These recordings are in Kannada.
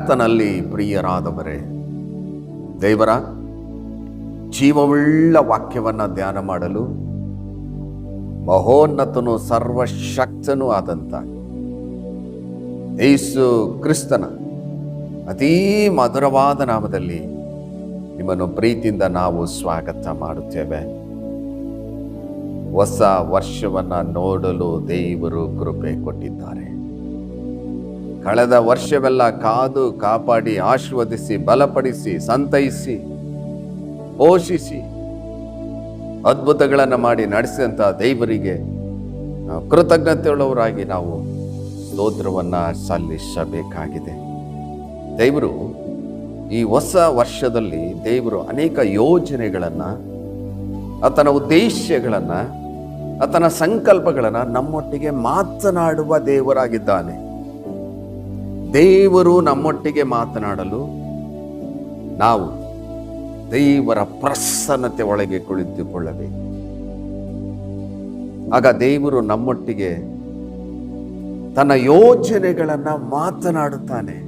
ಕರ್ತನಲ್ಲಿ ಪ್ರಿಯರಾದವರೇ, ದೇವರ ಜೀವವುಳ್ಳ ವಾಕ್ಯವನ್ನು ಧ್ಯಾನ ಮಾಡಲು ಮಹೋನ್ನತನು ಸರ್ವಶಕ್ತನೂ ಆದಂಥ ಯೇಸು ಕ್ರಿಸ್ತನ ಅತೀ ಮಧುರವಾದ ನಾಮದಲ್ಲಿ ನಿಮ್ಮನ್ನು ಪ್ರೀತಿಯಿಂದ ನಾವು ಸ್ವಾಗತ ಮಾಡುತ್ತೇವೆ. ಹೊಸ ವರ್ಷವನ್ನು ನೋಡಲು ದೇವರು ಕೃಪೆ ಕೊಟ್ಟಿದ್ದಾರೆ. ಕಳೆದ ವರ್ಷವೆಲ್ಲ ಕಾದು ಕಾಪಾಡಿ ಆಶೀರ್ವದಿಸಿ ಬಲಪಡಿಸಿ ಸಂತೈಸಿ ಪೋಷಿಸಿ ಅದ್ಭುತಗಳನ್ನು ಮಾಡಿ ನಡೆಸಿದಂಥ ದೇವರಿಗೆ ಕೃತಜ್ಞತೆಯುಳ್ಳವರಾಗಿ ನಾವು ಸ್ತೋತ್ರವನ್ನು ಸಲ್ಲಿಸಬೇಕಾಗಿದೆ. ದೇವರು ಈ ಹೊಸ ವರ್ಷದಲ್ಲಿ ದೇವರು ಅನೇಕ ಯೋಜನೆಗಳನ್ನು, ಆತನ ಉದ್ದೇಶಗಳನ್ನು, ಆತನ ಸಂಕಲ್ಪಗಳನ್ನು ನಮ್ಮೊಟ್ಟಿಗೆ ಮಾತನಾಡುವ ದೇವರಾಗಿದ್ದಾನೆ. ದೇವರು ನಮ್ಮೊಟ್ಟಿಗೆ ಮಾತನಾಡಲು ನಾವು ದೇವರ ಪ್ರಸನ್ನತೆ ಒಳಗೆ ಕುಳಿತುಕೊಳ್ಳಬೇಕು. ಆಗ ದೇವರು ನಮ್ಮೊಟ್ಟಿಗೆ ತನ್ನ ಯೋಜನೆಗಳನ್ನು ಮಾತನಾಡುತ್ತಾನೆ.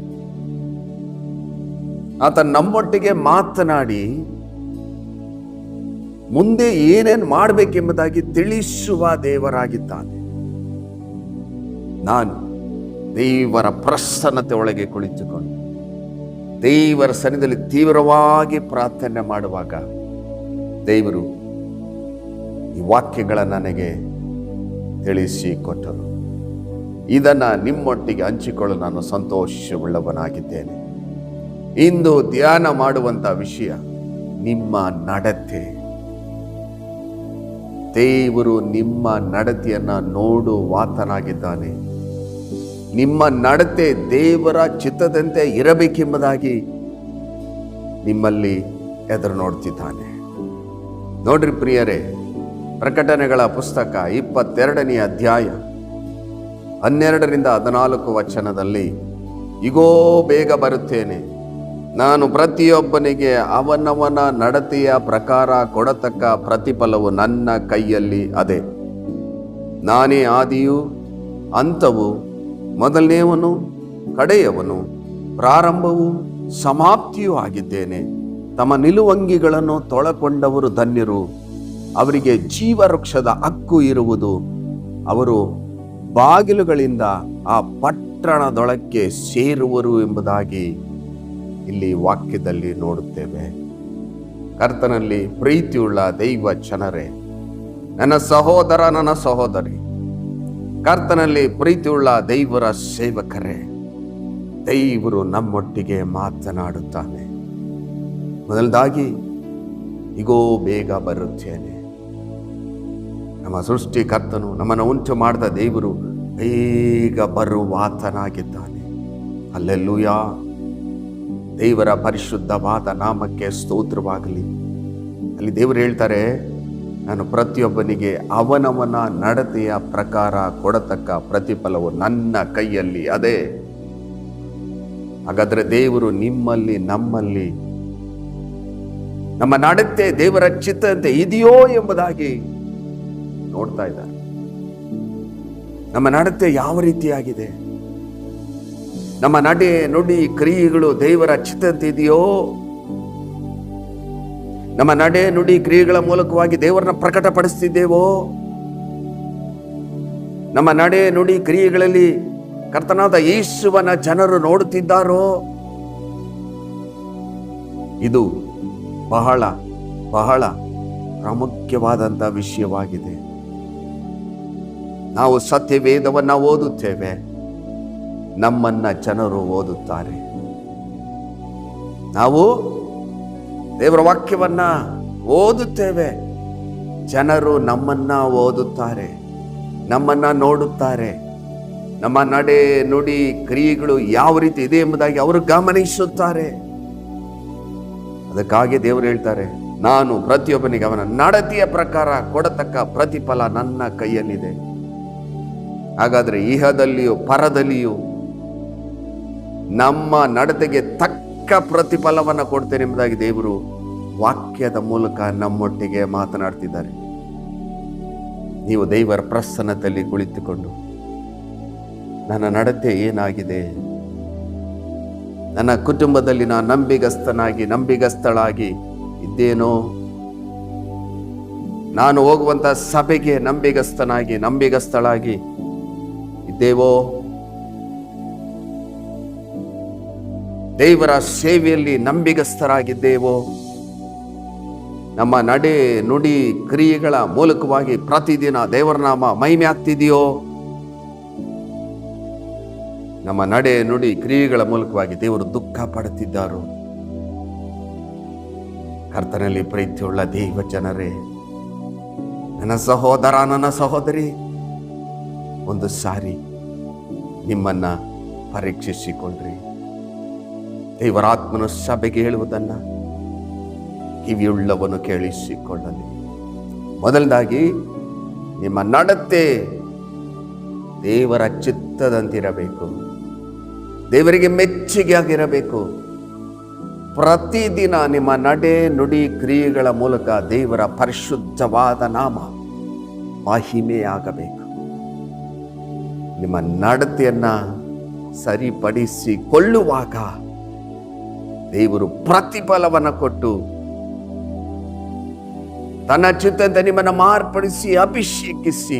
ಆತ ನಮ್ಮೊಟ್ಟಿಗೆ ಮಾತನಾಡಿ ಮುಂದೆ ಏನೇನು ಮಾಡಬೇಕೆಂಬುದಾಗಿ ತಿಳಿಸುವ ದೇವರಾಗಿದ್ದಾನೆ. ನಾನು ದೇವರ ಪ್ರಸನ್ನತೆ ಒಳಗೆ ಕುಳಿತುಕೊಂಡು ದೇವರ ಸನ್ನಿಧಿಯಲ್ಲಿ ತೀವ್ರವಾಗಿ ಪ್ರಾರ್ಥನೆ ಮಾಡುವಾಗ ದೇವರು ಈ ವಾಕ್ಯಗಳನ್ನು ನನಗೆ ತಿಳಿಸಿಕೊಟ್ಟರು. ಇದನ್ನು ನಿಮ್ಮೊಟ್ಟಿಗೆ ಹಂಚಿಕೊಳ್ಳಲು ನಾನು ಸಂತೋಷವುಳ್ಳವನಾಗಿದ್ದೇನೆ. ಇಂದು ಧ್ಯಾನ ಮಾಡುವಂಥ ವಿಷಯ ನಿಮ್ಮ ನಡತೆ. ದೇವರು ನಿಮ್ಮ ನಡತೆಯನ್ನು ನೋಡುವಾತನಾಗಿದ್ದಾನೆ. ನಿಮ್ಮ ನಡತೆ ದೇವರ ಚಿತ್ತದಂತೆ ಇರಬೇಕೆಂಬುದಾಗಿ ನಿಮ್ಮಲ್ಲಿ ಎದುರು ನೋಡ್ತಿದ್ದಾನೆ. ನೋಡ್ರಿ ಪ್ರಿಯರೇ, ಪ್ರಕಟಣೆಗಳ ಪುಸ್ತಕ 22ನೇ ಅಧ್ಯಾಯ 12-14 ವಚನದಲ್ಲಿ, ಇಗೋ ಬೇಗ ಬರುತ್ತೇನೆ, ನಾನು ಪ್ರತಿಯೊಬ್ಬನಿಗೆ ಅವನವನ ನಡತೆಯ ಪ್ರಕಾರ ಕೊಡತಕ್ಕ ಪ್ರತಿಫಲವು ನನ್ನ ಕೈಯಲ್ಲಿ ಅದೆ. ನಾನೇ ಆದಿಯೂ ಅಂತವೂ, ಮೊದಲನೆಯವನು ಕಡೆಯವನು, ಪ್ರಾರಂಭವೂ ಸಮಾಪ್ತಿಯೂ ಆಗಿದ್ದೇನೆ. ತಮ್ಮ ನಿಲುವಂಗಿಗಳನ್ನು ತೊಳಕೊಂಡವರು ಧನ್ಯರು, ಅವರಿಗೆ ಜೀವವೃಕ್ಷದ ಹಕ್ಕು ಇರುವುದು. ಅವರು ಬಾಗಿಲುಗಳಿಂದ ಆ ಪಟ್ಟಣದೊಳಕ್ಕೆ ಸೇರುವರು ಎಂಬುದಾಗಿ ಇಲ್ಲಿ ವಾಕ್ಯದಲ್ಲಿ ನೋಡುತ್ತೇವೆ. ಕರ್ತನಲ್ಲಿ ಪ್ರೀತಿಯುಳ್ಳ ದೈವ ಜನರೇ, ನನ್ನ ಸಹೋದರ, ನನ್ನ ಸಹೋದರಿ, ಕರ್ತನಲ್ಲಿ ಪ್ರೀತಿಯುಳ್ಳ ದೈವರ ಸೇವಕರೇ, ದೇವರು ನಮ್ಮೊಟ್ಟಿಗೆ ಮಾತನಾಡುತ್ತಾನೆ. ಮೊದಲದಾಗಿ, ಇಗೋ ಬೇಗ ಬರುತ್ತೇನೆ. ನಮ್ಮ ಸೃಷ್ಟಿಕರ್ತನು, ನಮ್ಮನ್ನು ಉಂಟು ಮಾಡಿದ ದೇವರು ಬೇಗ ಬರುವಾತನಾಗಿದ್ದಾನೆ. ಹಲ್ಲೆಲೂಯಾ. ದೇವರ ಪರಿಶುದ್ಧವಾದ ನಾಮಕ್ಕೆ ಸ್ತೋತ್ರವಾಗಲಿ. ಅಲ್ಲಿ ದೇವರು ಹೇಳ್ತಾರೆ, ನಾನು ಪ್ರತಿಯೊಬ್ಬನಿಗೆ ಅವನವನ ನಡತೆಯ ಪ್ರಕಾರ ಕೊಡತಕ್ಕ ಪ್ರತಿಫಲವು ನನ್ನ ಕೈಯಲ್ಲಿ ಅದೇ. ಹಾಗಾದ್ರೆ ದೇವರು ನಿಮ್ಮಲ್ಲಿ, ನಮ್ಮಲ್ಲಿ ನಮ್ಮ ನಡತೆ ದೇವರ ಚಿತ್ತದಂತೆ ಇದೆಯೋ ಎಂಬುದಾಗಿ ನೋಡ್ತಾ ಇದ್ದಾರೆ. ನಮ್ಮ ನಡತೆ ಯಾವ ರೀತಿಯಾಗಿದೆ? ನಮ್ಮ ನಡೆ, ನುಡಿ, ಕ್ರಿಯೆಗಳು ದೇವರ ಚಿತ್ತದಂತೆ ಇದೆಯೋ? ನಮ್ಮ ನಡೆ, ನುಡಿ, ಕ್ರಿಯೆಗಳ ಮೂಲಕವಾಗಿ ದೇವರನ್ನ ಪ್ರಕಟಪಡಿಸ್ತಿದ್ದೇವೋ? ನಮ್ಮ ನಡೆ, ನುಡಿ, ಕ್ರಿಯೆಗಳಲ್ಲಿ ಕರ್ತನಾದ ಯೇಸುವನ ಜನರು ನೋಡುತ್ತಿದ್ದಾರೋ? ಇದು ಬಹಳ ಬಹಳ ಪ್ರಾಮುಖ್ಯವಾದಂಥ ವಿಷಯವಾಗಿದೆ. ನಾವು ಸತ್ಯವೇದವನ್ನು ಓದುತ್ತೇವೆ, ನಮ್ಮನ್ನ ಜನರು ಓದುತ್ತಾರೆ. ನಾವು ದೇವರ ವಾಕ್ಯವನ್ನ ಓದುತ್ತೇವೆ, ಜನರು ನಮ್ಮನ್ನ ಓದುತ್ತಾರೆ, ನಮ್ಮನ್ನ ನೋಡುತ್ತಾರೆ. ನಮ್ಮ ನಡೆ, ನುಡಿ, ಕ್ರಿಯೆಗಳು ಯಾವ ರೀತಿ ಇದೆ ಎಂಬುದಾಗಿ ಅವರು ಗಮನಿಸುತ್ತಾರೆ. ಅದಕ್ಕಾಗಿ ದೇವರು ಹೇಳ್ತಾರೆ, ನಾನು ಪ್ರತಿಯೊಬ್ಬನಿಗೆ ಅವನ ನಡತೆಯ ಪ್ರಕಾರ ಕೊಡತಕ್ಕ ಪ್ರತಿಫಲ ನನ್ನ ಕೈಯಲ್ಲಿದೆ. ಹಾಗಾದ್ರೆ ಇಹದಲ್ಲಿಯೂ ಪರದಲ್ಲಿಯೂ ನಮ್ಮ ನಡತೆಗೆ ತಕ್ಕ ಪ್ರತಿಫಲವನ್ನು ಕೊಡ್ತೇನೆ ಎಂಬುದಾಗಿ ದೇವರು ವಾಕ್ಯದ ಮೂಲಕ ನಮ್ಮೊಟ್ಟಿಗೆ ಮಾತನಾಡ್ತಿದ್ದಾರೆ. ನೀವು ದೇವರ ಪ್ರಸನ್ನತೆಯಲ್ಲಿ ಕುಳಿತುಕೊಂಡು ನನ್ನ ನಡತೆ ಏನಾಗಿದೆ, ನನ್ನ ಕುಟುಂಬದಲ್ಲಿ ನಾನು ನಂಬಿಗಸ್ತಳಾಗಿ ಇದ್ದೇನೋ, ನಾನು ಹೋಗುವಂತ ಸಭೆಗೆ ನಂಬಿಗಸ್ತಳಾಗಿ ಇದ್ದೇವೋ, ದೇವರ ಸೇವೆಯಲ್ಲಿ ನಂಬಿಗಸ್ತರಾಗಿದ್ದೇವೋ, ನಮ್ಮ ನಡೆ ನುಡಿ ಕ್ರಿಯೆಗಳ ಮೂಲಕವಾಗಿ ಪ್ರತಿದಿನ ದೇವರ ನಾಮ ಮಹಿಮೆ ಆಗ್ತಿದೆಯೋ, ನಮ್ಮ ನಡೆ ನುಡಿ ಕ್ರಿಯೆಗಳ ಮೂಲಕವಾಗಿ ದೇವರು ದುಃಖ ಪಡುತ್ತಿದ್ದಾರೋ? ಕರ್ತನಲ್ಲಿ ಪ್ರೀತಿಯುಳ್ಳ ದೇವ ಜನರೇ, ನನ್ನ ಸಹೋದರ, ನನ್ನ ಸಹೋದರಿ, ಒಂದು ಸಾರಿ ನಿಮ್ಮನ್ನ ಪರೀಕ್ಷಿಸಿಕೊಳ್ಳ್ರಿ. ದೇವರಾತ್ಮನು ಸಭೆಗೆ ಹೇಳುವುದನ್ನ ಕಿವಿಯುಳ್ಳವನು ಕೇಳಿಸಿಕೊಳ್ಳಲಿ. ಮೊದಲದಾಗಿ ನಿಮ್ಮ ನಡತೆ ದೇವರ ಚಿತ್ತದಂತಿರಬೇಕು, ದೇವರಿಗೆ ಮೆಚ್ಚುಗೆ ಆಗಿರಬೇಕು. ಪ್ರತಿದಿನ ನಿಮ್ಮ ನಡೆ ನುಡಿ ಕ್ರಿಯೆಗಳ ಮೂಲಕ ದೇವರ ಪರಿಶುದ್ಧವಾದ ನಾಮ ಮಹಿಮೆಯಾಗಬೇಕು. ನಿಮ್ಮ ನಡತೆಯನ್ನ ಸರಿಪಡಿಸಿಕೊಳ್ಳುವಾಗ ದೇವರು ಪ್ರತಿಫಲವನ್ನು ಕೊಟ್ಟು ತನ್ನ ಚಿತ್ತದಂತೆ ನಿಮ್ಮನ್ನು ಮಾರ್ಪಡಿಸಿ ಅಭಿಷೇಕಿಸಿ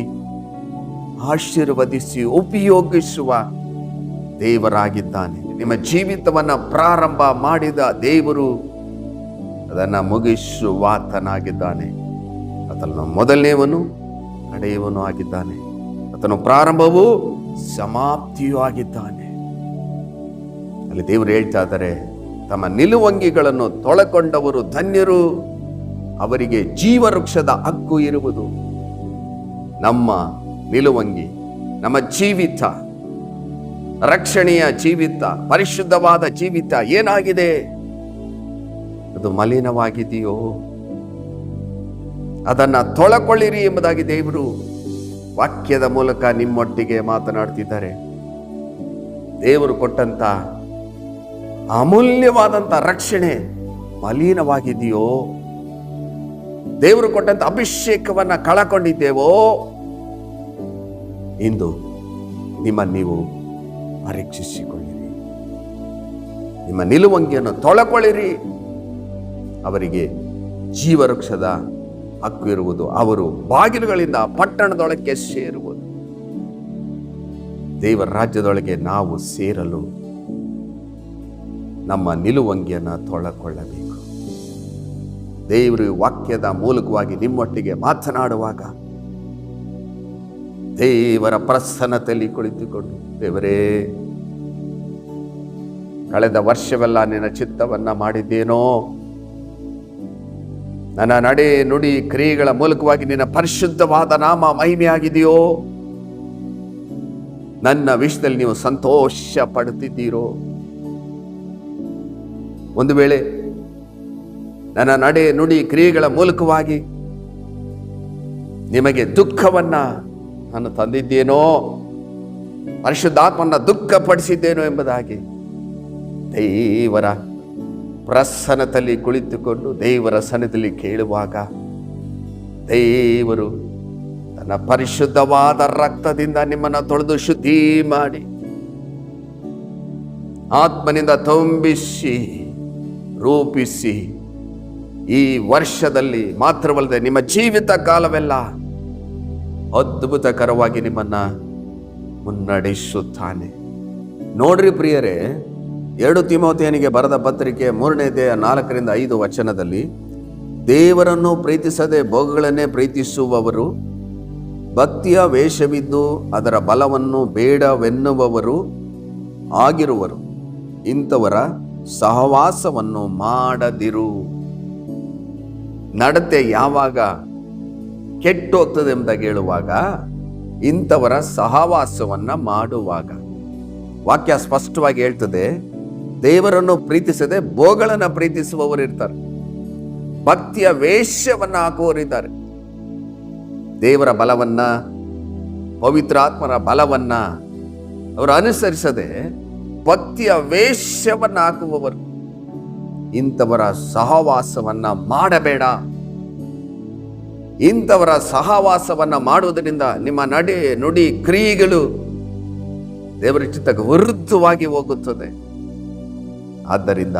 ಆಶೀರ್ವದಿಸಿ ಉಪಯೋಗಿಸುವ ದೇವರಾಗಿದ್ದಾನೆ. ನಿಮ್ಮ ಜೀವಿತವನ್ನ ಪ್ರಾರಂಭ ಮಾಡಿದ ದೇವರು ಅದನ್ನ ಮುಗಿಸುವಾತನಾಗಿದ್ದಾನೆ. ಆತನು ಮೊದಲನೇವನು ಕಡೆಯವನು ಆಗಿದ್ದಾನೆ. ಆತನು ಪ್ರಾರಂಭವೂ ಸಮಾಪ್ತಿಯೂ ಆಗಿದ್ದಾನೆ. ಅಲ್ಲಿ ದೇವರು ಹೇಳ್ತಾ ಇದ್ದಾರೆ, ತಮ್ಮ ನಿಲುವಂಗಿಗಳನ್ನು ತೊಳಕೊಂಡವರು ಧನ್ಯರು, ಅವರಿಗೆ ಜೀವವೃಕ್ಷದ ಹಕ್ಕು ಇರುವುದು. ನಮ್ಮ ನಿಲುವಂಗಿ, ನಮ್ಮ ಜೀವಿತ, ರಕ್ಷಣೆಯ ಜೀವಿತ, ಪರಿಶುದ್ಧವಾದ ಜೀವಿತ ಏನಾಗಿದೆ? ಅದು ಮಲಿನವಾಗಿದೆಯೋ? ಅದನ್ನ ತೊಳಕೊಳ್ಳಿರಿ ಎಂಬುದಾಗಿ ದೇವರು ವಾಕ್ಯದ ಮೂಲಕ ನಿಮ್ಮೊಟ್ಟಿಗೆ ಮಾತನಾಡ್ತಿದ್ದಾರೆ. ದೇವರು ಕೊಟ್ಟಂತ ಅಮೂಲ್ಯವಾದಂತ ರಕ್ಷಣೆ ಮಲಿನವಾಗಿದೆಯೋ? ದೇವರು ಕೊಟ್ಟಂತ ಅಭಿಷೇಕವನ್ನ ಕಳಕೊಂಡಿದ್ದೇವೋ? ಇಂದು ನೀವು ಪರೀಕ್ಷಿಸಿಕೊಳ್ಳಿರಿ. ನಿಮ್ಮ ನಿಲುವಂಗಿಯನ್ನು ತೊಳಕೊಳ್ಳಿರಿ. ಅವರಿಗೆ ಜೀವವೃಕ್ಷದ ಹಕ್ಕು ಇರುವುದು. ಅವರು ಬಾಗಿಲುಗಳಿಂದ ಪಟ್ಟಣದೊಳಕ್ಕೆ ಸೇರುವುದು. ದೇವರ ರಾಜ್ಯದೊಳಗೆ ನಾವು ಸೇರಲು ನಮ್ಮ ನಿಲುವಂಗಿಯನ್ನು ತೊಳಕೊಳ್ಳಬೇಕು. ದೇವರು ವಾಕ್ಯದ ಮೂಲಕವಾಗಿ ನಿಮ್ಮೊಟ್ಟಿಗೆ ಮಾತನಾಡುವಾಗ ದೇವರ ಪ್ರಸನ್ನತೆಯಲ್ಲಿ ಕುಳಿತುಕೊಂಡು, ದೇವರೇ, ಕಳೆದ ವರ್ಷವೆಲ್ಲ ನಿನ್ನ ಚಿತ್ತವನ್ನ ಮಾಡಿದ್ದೇನೋ, ನನ್ನ ನಡೆ ನುಡಿ ಕ್ರಿಯೆಗಳ ಮೂಲಕವಾಗಿ ನಿನ್ನ ಪರಿಶುದ್ಧವಾದ ನಾಮ ಮಹಿಮೆಯಾಗಿದೆಯೋ? ನನ್ನ ವಿಷಯದಲ್ಲಿ ನೀವು ಸಂತೋಷ ಪಡುತ್ತಿದ್ದೀರೋ? ಒಂದು ವೇಳೆ ನನ್ನ ನಡೆ ನುಡಿ ಕ್ರಿಯೆಗಳ ಮೂಲಕವಾಗಿ ನಿಮಗೆ ದುಃಖವನ್ನ ನಾನು ತಂದಿದ್ದೇನೋ, ಪರಿಶುದ್ಧಾತ್ಮನ ದುಃಖಪಡಿಸಿದ್ದೇನೋ ಎಂಬುದಾಗಿ ದೇವರ ಪ್ರಸನ್ನತೆಯಲ್ಲಿ ಕುಳಿತುಕೊಂಡು ದೇವರ ಸನ್ನಿಧಿಯಲ್ಲಿ ಕೇಳುವಾಗ ದೇವರು ತನ್ನ ಪರಿಶುದ್ಧವಾದ ರಕ್ತದಿಂದ ನಿಮ್ಮನ್ನು ತೊಳೆದು ಶುದ್ಧಿ ಮಾಡಿ ಆತ್ಮನಿಂದ ತುಂಬಿಸಿ ರೂಪಿಸಿ ಈ ವರ್ಷದಲ್ಲಿ ಮಾತ್ರವಲ್ಲದೆ ನಿಮ್ಮ ಜೀವಿತ ಕಾಲವೆಲ್ಲ ಅದ್ಭುತಕರವಾಗಿ ನಿಮ್ಮನ್ನ ಮುನ್ನಡೆಸುತ್ತಾನೆ. ನೋಡ್ರಿ ಪ್ರಿಯರೇ, 2 ತಿಮೋಥೆಯನಿಗೆ ಬರೆದ ಪತ್ರಿಕೆ 3ನೇ ಅಧ್ಯಾಯ 4-5 ವಚನದಲ್ಲಿ, ದೇವರನ್ನು ಪ್ರೀತಿಸದೆ ಭೋಗಗಳನ್ನೇ ಪ್ರೀತಿಸುವವರು, ಭಕ್ತಿಯ ವೇಷವಿದ್ದು ಅದರ ಬಲವನ್ನು ಬೇಡವೆನ್ನುವವರು ಆಗಿರುವರು. ಇಂಥವರ ಸಹವಾಸವನ್ನು ಮಾಡದಿರು. ನಡತೆ ಯಾವಾಗ ಕೆಟ್ಟು ಹೋಗ್ತದೆ ಎಂಬುದಾಗಿ ಹೇಳುವಾಗ, ಇಂಥವರ ಸಹವಾಸವನ್ನ ಮಾಡುವಾಗ. ವಾಕ್ಯ ಸ್ಪಷ್ಟವಾಗಿ ಹೇಳ್ತದೆ, ದೇವರನ್ನು ಪ್ರೀತಿಸದೆ ಭೋಗಗಳನ್ನ ಪ್ರೀತಿಸುವವರು ಇರ್ತಾರೆ, ಭಕ್ತಿಯ ವೇಷವನ್ನ ಹಾಕುವವರಿದ್ದಾರೆ. ದೇವರ ಬಲವನ್ನ, ಪವಿತ್ರಾತ್ಮರ ಬಲವನ್ನ ಅವರು ಅನುಸರಿಸದೆ ಭಕ್ತಿಯ ವೇಷವನ್ನ ಹಾಕುವವರು. ಇಂಥವರ ಸಹವಾಸವನ್ನ ಮಾಡಬೇಡ. ಇಂಥವರ ಸಹವಾಸವನ್ನ ಮಾಡುವುದರಿಂದ ನಿಮ್ಮ ನಡೆ ನುಡಿ ಕ್ರಿಯೆಗಳು ದೇವರ ಚಿತ್ತಕ್ಕೆ ವಿರುದ್ಧವಾಗಿ ಹೋಗುತ್ತದೆ. ಆದ್ದರಿಂದ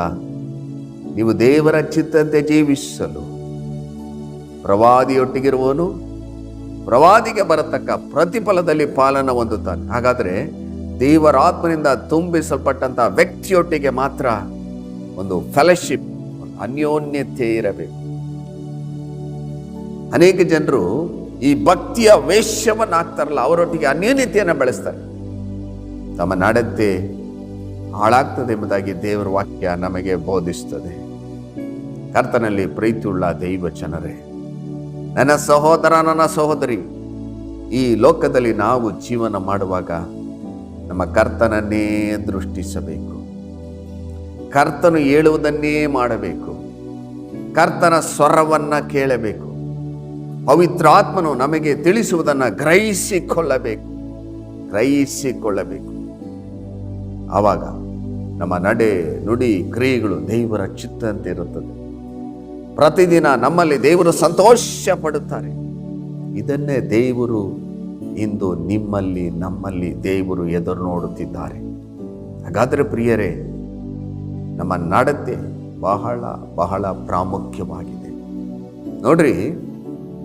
ನೀವು ದೇವರ ಚಿತ್ತಂತೆ ಜೀವಿಸಲು ಪ್ರವಾದಿಯೊಟ್ಟಿಗಿರುವವನು ಪ್ರವಾದಿಗೆ ಬರತಕ್ಕ ಪ್ರತಿಫಲದಲ್ಲಿ ಪಾಲನ ಹೊಂದುತ್ತಾನೆ. ಹಾಗಾದರೆ ದೇವರ ಆತ್ಮನಿಂದ ತುಂಬಿಸಲ್ಪಟ್ಟಂತಹ ವ್ಯಕ್ತಿಯೊಟ್ಟಿಗೆ ಮಾತ್ರ ಒಂದು ಫೆಲೋಶಿಪ್, ಅನ್ಯೋನ್ಯತೆ ಇರಬೇಕು. ಅನೇಕ ಜನರು ಈ ಭಕ್ತಿಯ ವೇಶ್ಯವನ್ನ ಆಗ್ತಾರಲ್ಲ, ಅವರೊಟ್ಟಿಗೆ ಅನ್ಯೋನ್ಯತೆಯನ್ನು ಬೆಳೆಸ್ತಾರೆ. ತಮ್ಮ ನಡತೆ ಹಾಳಾಗ್ತದೆ ಎಂಬುದಾಗಿ ದೇವರ ವಾಕ್ಯ ನಮಗೆ ಬೋಧಿಸ್ತದೆ. ಕರ್ತನಲ್ಲಿ ಪ್ರೀತಿಯುಳ್ಳ ದೈವ ಜನರೇ, ನನ್ನ ಸಹೋದರ, ನನ್ನ ಸಹೋದರಿ, ಈ ಲೋಕದಲ್ಲಿ ನಾವು ಜೀವನ ಮಾಡುವಾಗ ನಮ್ಮ ಕರ್ತನನ್ನೇ ದೃಷ್ಟಿಸಬೇಕು. ಕರ್ತನು ಹೇಳುವುದನ್ನೇ ಮಾಡಬೇಕು. ಕರ್ತನ ಸ್ವರವನ್ನ ಕೇಳಬೇಕು. ಪವಿತ್ರಾತ್ಮನು ನಮಗೆ ತಿಳಿಸುವುದನ್ನು ಗ್ರಹಿಸಿಕೊಳ್ಳಬೇಕು. ಆವಾಗ ನಮ್ಮ ನಡೆ, ನುಡಿ, ಕ್ರಿಯೆಗಳು ದೇವರ ಚಿತ್ತಂತೆ ಇರುತ್ತದೆ. ಪ್ರತಿದಿನ ನಮ್ಮಲ್ಲಿ ದೇವರು ಸಂತೋಷ ಪಡುತ್ತಾರೆ. ಇದನ್ನೇ ದೇವರು ಇಂದು ನಿಮ್ಮಲ್ಲಿ, ನಮ್ಮಲ್ಲಿ ದೇವರು ಎದುರು ನೋಡುತ್ತಿದ್ದಾರೆ. ಹಾಗಾದರೆ ಪ್ರಿಯರೇ, ನಮ್ಮ ನಡತೆ ಬಹಳ ಬಹಳ ಪ್ರಾಮುಖ್ಯವಾಗಿದೆ. ನೋಡ್ರಿ,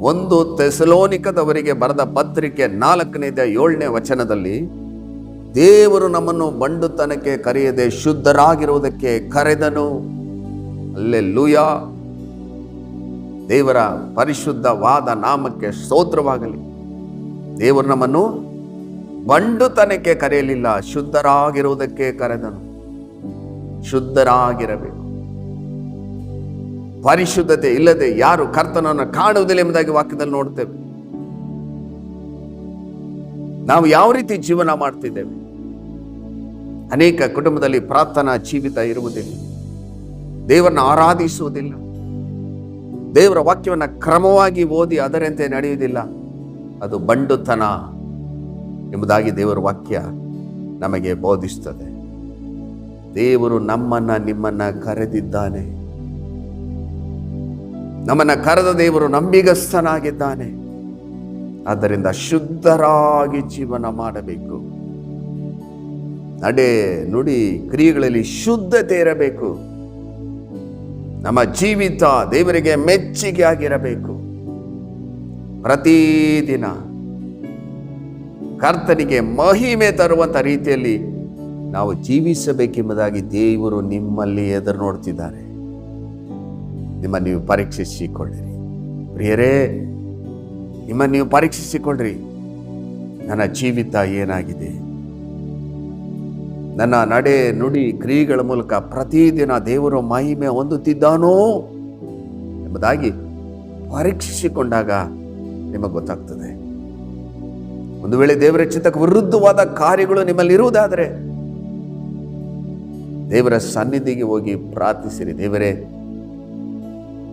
1 ಥೆಸಲೋನಿಕದವರಿಗೆ ಬರೆದ ಪತ್ರಿಕೆ 4:7 ವಚನದಲ್ಲಿ ದೇವರು ನಮ್ಮನ್ನು ಬಂಡುತನಕ್ಕೆ ಕರೆಯದೆ ಶುದ್ಧರಾಗಿರುವುದಕ್ಕೆ ಕರೆದನು. ಹಲ್ಲೆಲೂಯಾ. ದೇವರ ಪರಿಶುದ್ಧವಾದ ನಾಮಕ್ಕೆ ಸ್ತೋತ್ರವಾಗಲಿ. ದೇವರು ನಮ್ಮನ್ನು ಬಂಡುತನಕ್ಕೆ ಕರೆಯಲಿಲ್ಲ, ಶುದ್ಧರಾಗಿರುವುದಕ್ಕೆ ಕರೆದನು. ಶುದ್ಧರಾಗಿರಬೇಕು. ಪರಿಶುದ್ಧತೆ ಇಲ್ಲದೆ ಯಾರು ಕರ್ತನನ್ನು ಕಾಣುವುದಿಲ್ಲ ಎಂಬುದಾಗಿ ವಾಕ್ಯದಲ್ಲಿ ನೋಡ್ತೇವೆ. ನಾವು ಯಾವ ರೀತಿ ಜೀವನ ಮಾಡ್ತಿದ್ದೇವೆ? ಅನೇಕ ಕುಟುಂಬದಲ್ಲಿ ಪ್ರಾರ್ಥನಾ ಜೀವಿತ ಇರುವುದಿಲ್ಲ, ದೇವರನ್ನು ಆರಾಧಿಸುವುದಿಲ್ಲ, ದೇವರ ವಾಕ್ಯವನ್ನು ಕ್ರಮವಾಗಿ ಓದಿ ಅದರಂತೆ ನಡೆಯುವುದಿಲ್ಲ. ಅದು ಬಂಡುತನ ಎಂಬುದಾಗಿ ದೇವರ ವಾಕ್ಯ ನಮಗೆ ಬೋಧಿಸುತ್ತದೆ. ದೇವರು ನಮ್ಮನ್ನ, ನಿಮ್ಮನ್ನ ಕರೆದಿದ್ದಾನೆ. ನಮ್ಮನ್ನ ಕರೆದ ದೇವರು ನಂಬಿಗಸ್ತನಾಗಿದ್ದಾನೆ. ಆದ್ದರಿಂದ ಶುದ್ಧರಾಗಿ ಜೀವನ ಮಾಡಬೇಕು. ನಡೆ, ನುಡಿ, ಕ್ರಿಯೆಗಳಲ್ಲಿ ಶುದ್ಧತೆ ಇರಬೇಕು. ನಮ್ಮ ಜೀವಿತ ದೇವರಿಗೆ ಮೆಚ್ಚುಗೆ ಆಗಿರಬೇಕು. ಪ್ರತಿದಿನ ಕರ್ತನಿಗೆ ಮಹಿಮೆ ತರುವಂತ ರೀತಿಯಲ್ಲಿ ನಾವು ಜೀವಿಸಬೇಕೆಂಬುದಾಗಿ ದೇವರು ನಿಮ್ಮಲ್ಲಿ ಎದುರು ನೋಡ್ತಿದ್ದಾರೆ. ನಿಮ್ಮ ನೀವು ಪರೀಕ್ಷಿಸಿಕೊಳ್ಳಿರಿ ಪ್ರಿಯರೇ, ನಿಮ್ಮ ನೀವು ಪರೀಕ್ಷಿಸಿಕೊಳ್ಳ್ರಿ. ನನ್ನ ಜೀವಿತ ಏನಾಗಿದೆ? ನನ್ನ ನಡೆ, ನುಡಿ, ಕ್ರಿಯೆಗಳ ಮೂಲಕ ಪ್ರತಿದಿನ ದೇವರು ಮಹಿಮೆ ಹೊಂದುತ್ತಿದ್ದಾನೋ ಎಂಬುದಾಗಿ ಪರೀಕ್ಷಿಸಿಕೊಂಡಾಗ ನಿಮಗೆ ಗೊತ್ತಾಗ್ತದೆ. ಒಂದು ವೇಳೆ ದೇವರ ಚಿತ್ತಕ್ಕೆ ವಿರುದ್ಧವಾದ ಕಾರ್ಯಗಳು ನಿಮ್ಮಲ್ಲಿ ಇರುವುದಾದರೆ ದೇವರ ಸನ್ನಿಧಿಗೆ ಹೋಗಿ ಪ್ರಾರ್ಥಿಸಿರಿ. ದೇವರೇ,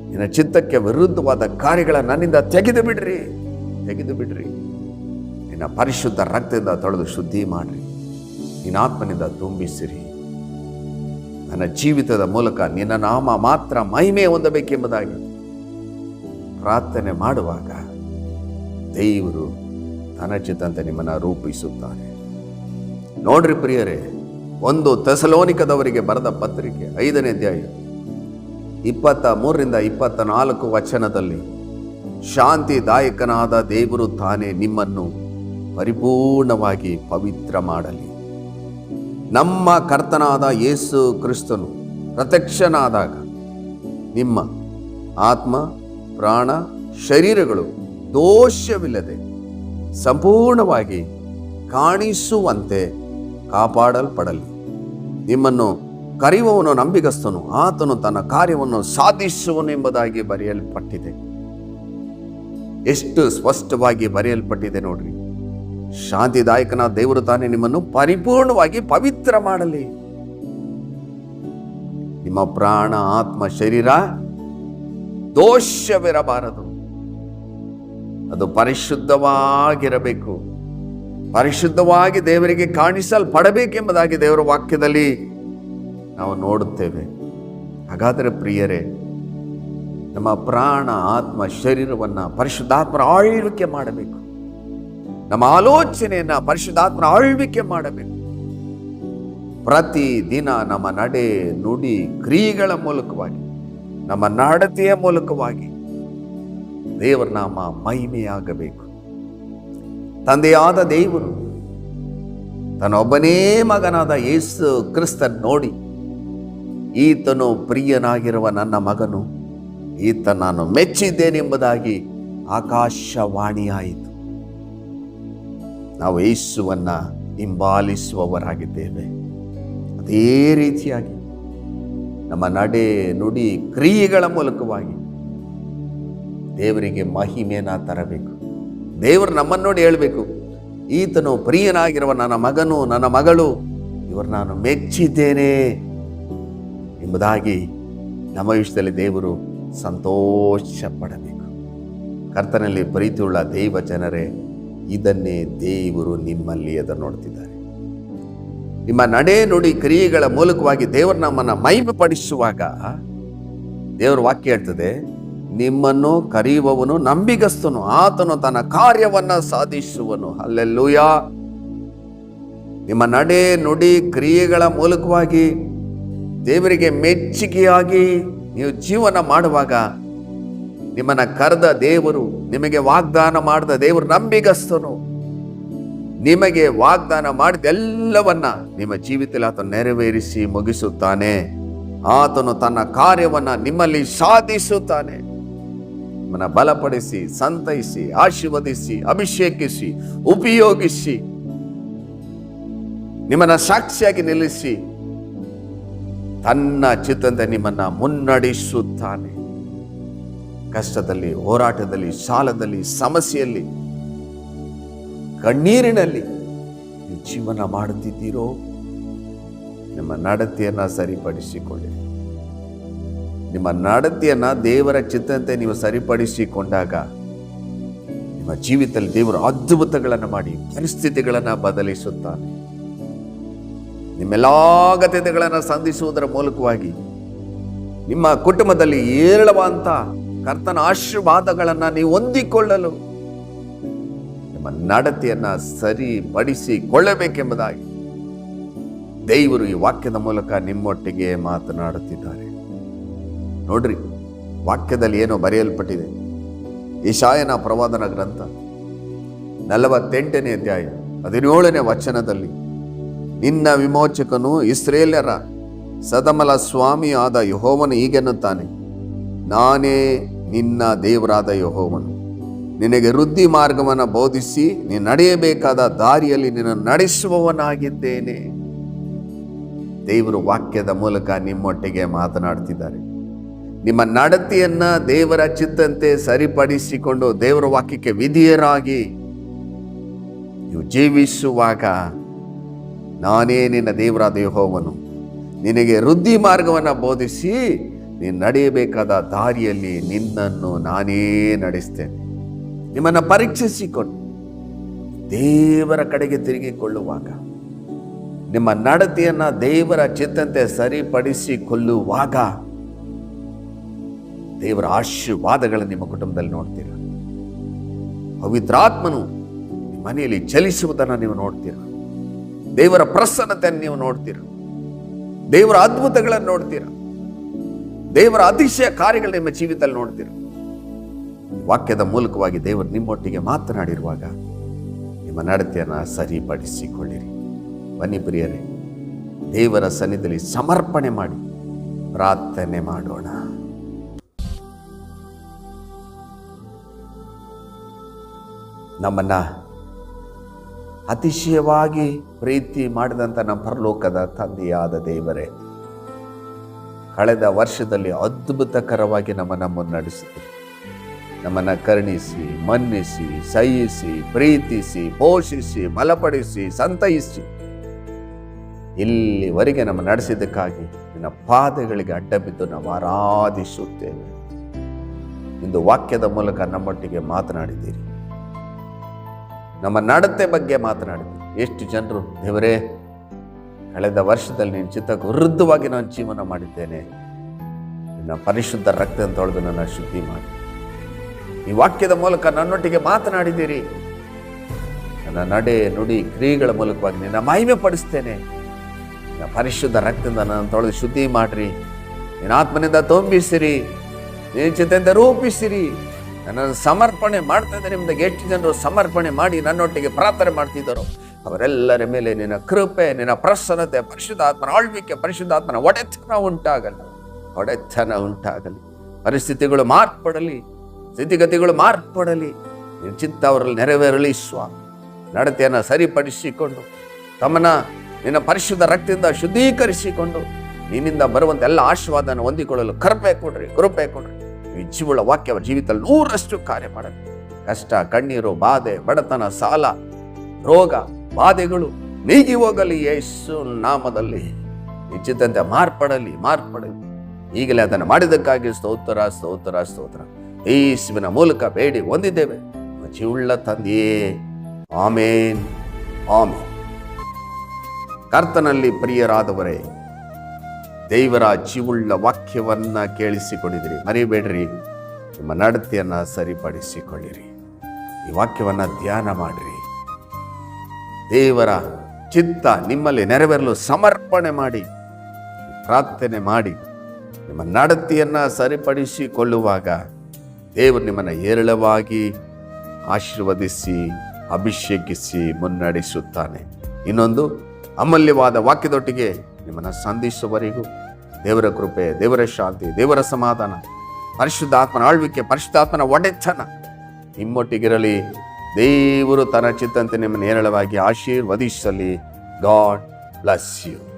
ನಿನ್ನ ಚಿತ್ತಕ್ಕೆ ವಿರುದ್ಧವಾದ ಕಾರ್ಯಗಳ ನನ್ನಿಂದ ತೆಗೆದು ಬಿಡ್ರಿ. ನಿನ್ನ ಪರಿಶುದ್ಧ ರಕ್ತದಿಂದ ತೊಳೆದು ಶುದ್ಧಿ ಮಾಡ್ರಿ. ನಿನ್ನ ಆತ್ಮನಿಂದ ತುಂಬಿಸಿರಿ. ನನ್ನ ಜೀವಿತದ ಮೂಲಕ ನಿನ್ನ ನಾಮ ಮಾತ್ರ ಮಹಿಮೆ ಹೊಂದಬೇಕೆಂಬುದಾಗಿ ಪ್ರಾರ್ಥನೆ ಮಾಡುವಾಗ ದೇವರು ತನ್ನ ಚಿತ್ತಂತೆ ನಿಮ್ಮನ್ನು ರೂಪಿಸುತ್ತಾನೆ. ನೋಡ್ರಿ ಪ್ರಿಯರೇ, 1 ಥೆಸಲೋನಿಕದವರಿಗೆ ಬರೆದ ಪತ್ರಿಕೆ 5ನೇ ಅಧ್ಯಾಯ 23-24 ವಚನದಲ್ಲಿ, ಶಾಂತಿದಾಯಕನಾದ ದೇವರು ತಾನೇ ನಿಮ್ಮನ್ನು ಪರಿಪೂರ್ಣವಾಗಿ ಪವಿತ್ರ ಮಾಡಲಿ. ನಮ್ಮ ಕರ್ತನಾದ ಯೇಸು ಕ್ರಿಸ್ತನು ಪ್ರತ್ಯಕ್ಷನಾದಾಗ ನಿಮ್ಮ ಆತ್ಮ, ಪ್ರಾಣ, ಶರೀರಗಳು ದೋಷವಿಲ್ಲದೆ ಸಂಪೂರ್ಣವಾಗಿ ಕಾಣಿಸುವಂತೆ ಕಾಪಾಡಲ್ಪಡಲಿ. ನಿಮ್ಮನ್ನು ಕರೆಯುವವನು ನಂಬಿಗಸ್ತನು, ಆತನು ತನ್ನ ಕಾರ್ಯವನ್ನು ಸಾಧಿಸುವನು ಎಂಬುದಾಗಿ ಬರೆಯಲ್ಪಟ್ಟಿದೆ. ಎಷ್ಟು ಸ್ಪಷ್ಟವಾಗಿ ಬರೆಯಲ್ಪಟ್ಟಿದೆ ನೋಡ್ರಿ. ಶಾಂತಿದಾಯಕನ ದೇವರು ತಾನೇ ನಿಮ್ಮನ್ನು ಪರಿಪೂರ್ಣವಾಗಿ ಪವಿತ್ರ ಮಾಡಲಿ. ನಿಮ್ಮ ಪ್ರಾಣ, ಆತ್ಮ, ಶರೀರ ದೋಷವಿರಬಾರದು. ಅದು ಪರಿಶುದ್ಧವಾಗಿರಬೇಕು. ಪರಿಶುದ್ಧವಾಗಿ ದೇವರಿಗೆ ಕಾಣಿಸಲ್ಪಡಬೇಕೆಂಬುದಾಗಿ ದೇವರ ವಾಕ್ಯದಲ್ಲಿ ನಾವು ನೋಡುತ್ತೇವೆ. ಹಾಗಾದರೆ ಪ್ರಿಯರೇ, ನಮ್ಮ ಪ್ರಾಣ, ಆತ್ಮ, ಶರೀರವನ್ನು ಪರಿಶುದ್ಧಾತ್ಮರ ಆಳ್ವಿಕೆ ಮಾಡಬೇಕು. ನಮ್ಮ ಆಲೋಚನೆಯನ್ನು ಪರಿಶುದ್ಧಾತ್ಮರ ಆಳ್ವಿಕೆ ಮಾಡಬೇಕು. ಪ್ರತಿ ದಿನ ನಮ್ಮ ನಡೆ ನುಡಿ ಕ್ರಿಯೆಗಳ ಮೂಲಕವಾಗಿ, ನಮ್ಮ ನಡತೆಯ ಮೂಲಕವಾಗಿ ದೇವರ ನಾಮ ಮಹಿಮೆಯಾಗಬೇಕು. ತಂದೆಯಾದ ದೇವರು ತನ್ನ ಒಬ್ಬನೇ ಮಗನಾದ ಯೇಸು ಕ್ರಿಸ್ತನ್ ನೋಡಿ, ಈತನು ಪ್ರಿಯನಾಗಿರುವ ನನ್ನ ಮಗನು, ಈತ ನಾನು ಮೆಚ್ಚಿದ್ದೇನೆಂಬುದಾಗಿ ಆಕಾಶವಾಣಿಯಾಯಿತು. ನಾವು ಯೇಸುವನ್ನ ಹಿಂಬಾಲಿಸುವವರಾಗಿದ್ದೇವೆ. ಅದೇ ರೀತಿಯಾಗಿ ನಮ್ಮ ನಡೆ ನುಡಿ ಕ್ರಿಯೆಗಳ ಮೂಲಕವಾಗಿ ದೇವರಿಗೆ ಮಹಿಮೆಯನ್ನ ತರಬೇಕು. ದೇವರು ನಮ್ಮನ್ನು ನೋಡಿ ಹೇಳಬೇಕು, ಈತನು ಪ್ರಿಯನಾಗಿರುವ ನನ್ನ ಮಗನು, ನನ್ನ ಮಗಳು, ಇವರು ನಾನು ಮೆಚ್ಚಿದ್ದೇನೆ ಎಂಬುದಾಗಿ ನಮ್ಮ ವಿಷಯದಲ್ಲಿ ದೇವರು ಸಂತೋಷ ಪಡಬೇಕು. ಕರ್ತನಲ್ಲಿ ಪ್ರೀತಿಯುಳ್ಳ ದೈವ ಜನರೇ, ಇದನ್ನೇ ದೇವರು ನಿಮ್ಮಲ್ಲಿ ಎದುರು ನೋಡ್ತಿದ್ದಾರೆ. ನಿಮ್ಮ ನಡೆ ನುಡಿ ಕ್ರಿಯೆಗಳ ಮೂಲಕವಾಗಿ ದೇವರು ನಮ್ಮನ್ನು ಮಹಿಮೆ ಪಡಿಸುವಾಗ ದೇವರ ವಾಕ್ಯ ಹೇಳ್ತದೆ, ನಿಮ್ಮನ್ನು ಕರೆಯುವವನು ನಂಬಿಗಸ್ತನು, ಆತನು ತನ್ನ ಕಾರ್ಯವನ್ನ ಸಾಧಿಸುವನು. ಹಲ್ಲೆಲೂಯಾ. ನಿಮ್ಮ ನಡೆ ನುಡಿ ಕ್ರಿಯೆಗಳ ಮೂಲಕವಾಗಿ ದೇವರಿಗೆ ಮೆಚ್ಚುಗೆಯಾಗಿ ನೀವು ಜೀವನ ಮಾಡುವಾಗ ನಿಮ್ಮನ್ನ ಕರೆದ ದೇವರು, ನಿಮಗೆ ವಾಗ್ದಾನ ಮಾಡಿದ ದೇವರು ನಂಬಿಗಸ್ತನು. ನಿಮಗೆ ವಾಗ್ದಾನ ಮಾಡಿದ ಎಲ್ಲವನ್ನ ನಿಮ್ಮ ಜೀವಿತದಲ್ಲಿ ಆತನು ನೆರವೇರಿಸಿ ಮುಗಿಸುತ್ತಾನೆ. ಆತನು ತನ್ನ ಕಾರ್ಯವನ್ನ ನಿಮ್ಮಲ್ಲಿ ಸಾಧಿಸುತ್ತಾನೆ. ನಿಮ್ಮನ್ನ ಬಲಪಡಿಸಿ, ಸಂತೈಸಿ, ಆಶೀರ್ವದಿಸಿ, ಅಭಿಷೇಕಿಸಿ, ಉಪಯೋಗಿಸಿ, ನಿಮ್ಮನ್ನ ಸಾಕ್ಷಿಯಾಗಿ ನಿಲ್ಲಿಸಿ ತನ್ನ ಚಿತ್ತಂತೆ ನಿಮ್ಮನ್ನ ಮುನ್ನಡೆಸುತ್ತಾನೆ. ಕಷ್ಟದಲ್ಲಿ, ಹೋರಾಟದಲ್ಲಿ, ಸಾಲದಲ್ಲಿ, ಸಮಸ್ಯೆಯಲ್ಲಿ, ಕಣ್ಣೀರಿನಲ್ಲಿ ನೀವು ಜೀವನ ಮಾಡುತ್ತಿದ್ದೀರೋ, ನಿಮ್ಮ ನಡತೆಯನ್ನ ಸರಿಪಡಿಸಿಕೊಳ್ಳಿ. ನಿಮ್ಮ ನಡತೆಯನ್ನ ದೇವರ ಚಿತ್ತಂತೆ ನೀವು ಸರಿಪಡಿಸಿಕೊಂಡಾಗ ನಿಮ್ಮ ಜೀವಿತದಲ್ಲಿ ದೇವರು ಅದ್ಭುತಗಳನ್ನು ಮಾಡಿ ಪರಿಸ್ಥಿತಿಗಳನ್ನು ಬದಲಿಸುತ್ತಾನೆ. ನಿಮ್ಮೆಲ್ಲಾ ಅಗತ್ಯತೆಗಳನ್ನು ಸಂಧಿಸುವುದರ ಮೂಲಕವಾಗಿ ನಿಮ್ಮ ಕುಟುಂಬದಲ್ಲಿ ಏರಳುವಂತ ಕರ್ತನ ಆಶೀರ್ವಾದಗಳನ್ನು ನೀವು ಹೊಂದಿಕೊಳ್ಳಲು ನಿಮ್ಮ ನಡತೆಯನ್ನ ಸರಿಪಡಿಸಿಕೊಳ್ಳಬೇಕೆಂಬುದಾಗಿ ದೇವರು ಈ ವಾಕ್ಯದ ಮೂಲಕ ನಿಮ್ಮೊಟ್ಟಿಗೆ ಮಾತನಾಡುತ್ತಿದ್ದಾರೆ. ನೋಡ್ರಿ, ವಾಕ್ಯದಲ್ಲಿ ಏನೋ ಬರೆಯಲ್ಪಟ್ಟಿದೆ. ಯೆಶಾಯನ ಪ್ರವಾದನ ಗ್ರಂಥ 48ನೇ ಅಧ್ಯಾಯ 17ನೇ ವಚನದಲ್ಲಿ, ನಿನ್ನ ವಿಮೋಚಕನು ಇಸ್ರೇಲ್ಯರ ಸದಮಲ ಸ್ವಾಮಿಯಾದ ಯೆಹೋವನು ಹೀಗೆನ್ನುತ್ತಾನೆ, ನಾನೇ ನಿನ್ನ ದೇವರಾದ ಯೆಹೋವನು, ನಿನಗೆ ವೃದ್ಧಿ ಮಾರ್ಗವನ್ನು ಬೋಧಿಸಿ ನೀನು ನಡೆಯಬೇಕಾದ ದಾರಿಯಲ್ಲಿ ನಿನ್ನ ನಡೆಸುವವನಾಗಿದ್ದೇನೆ. ದೇವರು ವಾಕ್ಯದ ಮೂಲಕ ನಿಮ್ಮೊಟ್ಟಿಗೆ ಮಾತನಾಡ್ತಿದ್ದಾರೆ. ನಿಮ್ಮ ನಡತೆಯನ್ನ ದೇವರ ಚಿತ್ತಂತೆ ಸರಿಪಡಿಸಿಕೊಂಡು ದೇವರ ವಾಕ್ಯಕ್ಕೆ ವಿಧೇಯರಾಗಿ ನೀವು ಜೀವಿಸುವಾಗ, ನಾನೇ ನಿನ್ನ ದೇವರಾದ ಯೆಹೋವನು, ನಿನಗೆ ವೃದ್ಧಿ ಮಾರ್ಗವನ್ನು ಬೋಧಿಸಿ ನೀನು ನಡೆಯಬೇಕಾದ ದಾರಿಯಲ್ಲಿ ನಿನ್ನನ್ನು ನಾನೇ ನಡೆಸ್ತೇನೆ. ನಿಮ್ಮನ್ನು ಪರೀಕ್ಷಿಸಿಕೊಂಡು ದೇವರ ಕಡೆಗೆ ತಿರುಗಿಕೊಳ್ಳುವಾಗ, ನಿಮ್ಮ ನಡತೆಯನ್ನ ದೇವರ ಚಿತ್ತಂತೆ ಸರಿಪಡಿಸಿಕೊಳ್ಳುವಾಗ ದೇವರ ಆಶೀರ್ವಾದಗಳನ್ನು ನಿಮ್ಮ ಕುಟುಂಬದಲ್ಲಿ ನೋಡ್ತೀರ. ಪವಿತ್ರಾತ್ಮನು ನಿಮ್ಮ ಮನೆಯಲ್ಲಿ ಚಲಿಸುವುದನ್ನು ನೀವು ನೋಡ್ತೀರ. ದೇವರ ಪ್ರಸನ್ನತೆಯನ್ನು ನೀವು ನೋಡ್ತೀರ. ದೇವರ ಅದ್ಭುತಗಳನ್ನು ನೋಡ್ತೀರ. ದೇವರ ಅತಿಶಯ ಕಾರ್ಯಗಳು ನಿಮ್ಮ ಜೀವಿತದಲ್ಲಿ ನೋಡ್ತೀರ. ವಾಕ್ಯದ ಮೂಲಕವಾಗಿ ದೇವರು ನಿಮ್ಮೊಟ್ಟಿಗೆ ಮಾತನಾಡಿರುವಾಗ ನಿಮ್ಮ ನಡತೆಯನ್ನು ಸರಿಪಡಿಸಿಕೊಳ್ಳಿರಿ. ಬನ್ನಿ ಪ್ರಿಯರೇ, ದೇವರ ಸನ್ನಿಧಿಯಲ್ಲಿ ಸಮರ್ಪಣೆ ಮಾಡಿ ಪ್ರಾರ್ಥನೆ ಮಾಡೋಣ. ನಮ್ಮನ್ನ ಅತಿಶಯವಾಗಿ ಪ್ರೀತಿ ಮಾಡಿದಂಥ ನಮ್ಮ ಪರಲೋಕದ ತಂದೆಯಾದ ದೇವರೇ, ಕಳೆದ ವರ್ಷದಲ್ಲಿ ಅದ್ಭುತಕರವಾಗಿ ನಮ್ಮನ್ನು ಮುನ್ನಡೆಸಿದ್ದೀರಿ. ನಮ್ಮನ್ನು ಕರುಣಿಸಿ, ಮನ್ನಿಸಿ, ಸಹಿಸಿ, ಪ್ರೀತಿಸಿ, ಪೋಷಿಸಿ, ಬಲಪಡಿಸಿ, ಸಂತೈಸಿ ಇಲ್ಲಿವರೆಗೆ ನಮ್ಮ ನಡೆಸಿದ್ದಕ್ಕಾಗಿ ನಿನ್ನ ಪಾದಗಳಿಗೆ ಅಡ್ಡ ಬಿದ್ದು ನಾವು ಆರಾಧಿಸುತ್ತೇವೆ. ಇಂದು ವಾಕ್ಯದ ಮೂಲಕ ನಮ್ಮೊಟ್ಟಿಗೆ ಮಾತನಾಡಿದ್ದೀರಿ. ನಮ್ಮ ನಡತೆ ಬಗ್ಗೆ ಮಾತನಾಡಿದ್ದೀರಿ. ಎಷ್ಟು ಜನರು, ದೇವರೇ, ಕಳೆದ ವರ್ಷದಲ್ಲಿ ನಿನ್ನ ಚಿತ್ತಕ್ಕೆ ವಿರುದ್ಧವಾಗಿ ನಾನು ಜೀವನ ಮಾಡಿದ್ದೇನೆ, ನಿನ್ನ ಪರಿಶುದ್ಧ ರಕ್ತ ತೊಳೆದು ನನ್ನ ಶುದ್ಧಿ ಮಾಡಿ. ಈ ವಾಕ್ಯದ ಮೂಲಕ ನನ್ನೊಟ್ಟಿಗೆ ಮಾತನಾಡಿದ್ದೀರಿ. ನನ್ನ ನಡೆ ನುಡಿ ಕ್ರಿಯೆಗಳ ಮೂಲಕವಾಗಿ ನಿನ್ನ ಮಹಿಮೆ ಪಡಿಸ್ತೇನೆ, ಪರಿಶುದ್ಧ ರಕ್ತದಿಂದ ನನ್ನ ತೊಳೆದು ಶುದ್ಧಿ ಮಾಡಿರಿ, ನಿನ್ನ ಆತ್ಮನಿಂದ ತುಂಬಿಸಿರಿ, ನಿನ್ನ ಚಿತ್ತೆಯಿಂದ ರೂಪಿಸಿರಿ. ನನ್ನನ್ನು ಸಮರ್ಪಣೆ ಮಾಡ್ತಾ ಇದ್ದಾರೆ. ನಿಮ್ಗೆ ಎಷ್ಟು ಜನರು ಸಮರ್ಪಣೆ ಮಾಡಿ ನನ್ನೊಟ್ಟಿಗೆ ಪ್ರಾರ್ಥನೆ ಮಾಡ್ತಿದ್ದಾರೋ ಅವರೆಲ್ಲರ ಮೇಲೆ ನಿನ್ನ ಕೃಪೆ, ನಿನ್ನ ಪ್ರಸನ್ನತೆ, ಪರಿಶುದ್ಧಾತ್ಮನ ಆಳ್ವಿಕೆ, ಪರಿಶುದ್ಧಾತ್ಮನ ಒಡೆತನ ಉಂಟಾಗಲಿ. ಪರಿಸ್ಥಿತಿಗಳು ಮಾರ್ಪಡಲಿ, ಸ್ಥಿತಿಗತಿಗಳು ಮಾರ್ಪಡಲಿ. ನಿನ್ನ ಚಿತ್ತ ಅವರಲ್ಲಿ ನೆರವೇರಲಿ ಸ್ವಾಮಿ. ನಡತೆಯನ್ನು ಸರಿಪಡಿಸಿಕೊಂಡು ತಮ್ಮನ್ನ ನಿನ್ನ ಪರಿಶುದ್ಧ ರಕ್ತದಿಂದ ಶುದ್ಧೀಕರಿಸಿಕೊಂಡು ನಿನ್ನಿಂದ ಬರುವಂಥ ಎಲ್ಲ ಆಶೀರ್ವಾದನ ಹೊಂದಿಕೊಳ್ಳಲು ಕೃಪೆ ಕೊಡ್ರಿ. ಈ ಜೀವಳ ವಾಕ್ಯ ಅವರ ಜೀವಿತದಲ್ಲಿ 100% ಕಾರ್ಯ ಮಾಡಲಿ. ಕಷ್ಟ, ಕಣ್ಣೀರು, ಬಾಧೆ, ಬಡತನ, ಸಾಲ, ರೋಗ, ಬಾಧೆಗಳು ನೀಗಿ ಹೋಗಲಿ ಯೇಸು ನಾಮದಲ್ಲಿ. ನಿಶ್ಚಿತಂತೆ ಮಾರ್ಪಡಲಿ. ಈಗಲೇ ಅದನ್ನು ಮಾಡಿದ್ದಕ್ಕಾಗಿ ಸ್ತೋತ್ರ. ಯೇಸುವಿನ ಮೂಲಕ ಬೇಡಿ ಹೊಂದಿದ್ದೇವೆ ಜೀವುಳ್ಳ ತಂದೆಯೇ, ಆಮೇನ್. ಕರ್ತನಲ್ಲಿ ಪ್ರಿಯರಾದವರೇ, ದೇವರ ಜೀವುಳ್ಳ ವಾಕ್ಯವನ್ನ ಕೇಳಿಸಿಕೊಂಡಿದಿರಿ. ಮರಿಬೇಡ್ರಿ, ನಿಮ್ಮ ನಡತೆಯನ್ನ ಸರಿಪಡಿಸಿಕೊಳ್ಳಿರಿ. ಈ ವಾಕ್ಯವನ್ನ ಧ್ಯಾನ ಮಾಡಿರಿ. ದೇವರ ಚಿತ್ತ ನಿಮ್ಮಲ್ಲಿ ನೆರವೇರಲು ಸಮರ್ಪಣೆ ಮಾಡಿ, ಪ್ರಾರ್ಥನೆ ಮಾಡಿ, ನಿಮ್ಮ ನಡತೆಯನ್ನ ಸರಿಪಡಿಸಿಕೊಳ್ಳುವಾಗ ದೇವರು ನಿಮ್ಮನ್ನು ಹೇರಳವಾಗಿ ಆಶೀರ್ವದಿಸಿ ಅಭಿಷೇಕಿಸಿ ಮುನ್ನಡೆಸುತ್ತಾನೆ. ಇನ್ನೊಂದು ಅಮೂಲ್ಯವಾದ ವಾಕ್ಯದೊಟ್ಟಿಗೆ ನಿಮ್ಮನ್ನು ಸಂಧಿಸುವವರೆಗೂ ದೇವರ ಕೃಪೆ, ದೇವರ ಶಾಂತಿ, ದೇವರ ಸಮಾಧಾನ, ಪರಿಶುದ್ಧಾತ್ಮನ ಆಳ್ವಿಕೆ, ಪರಿಶುದ್ಧಾತ್ಮನ ಒಡೆತನ ನಿಮ್ಮೊಟ್ಟಿಗಿರಲಿ. ದೇವರು ತನ್ನ ಚಿತ್ತಂತೆ ನಿಮ್ಮನ್ನು ಹೇರಳವಾಗಿ ಆಶೀರ್ವದಿಸಲಿ. God bless you.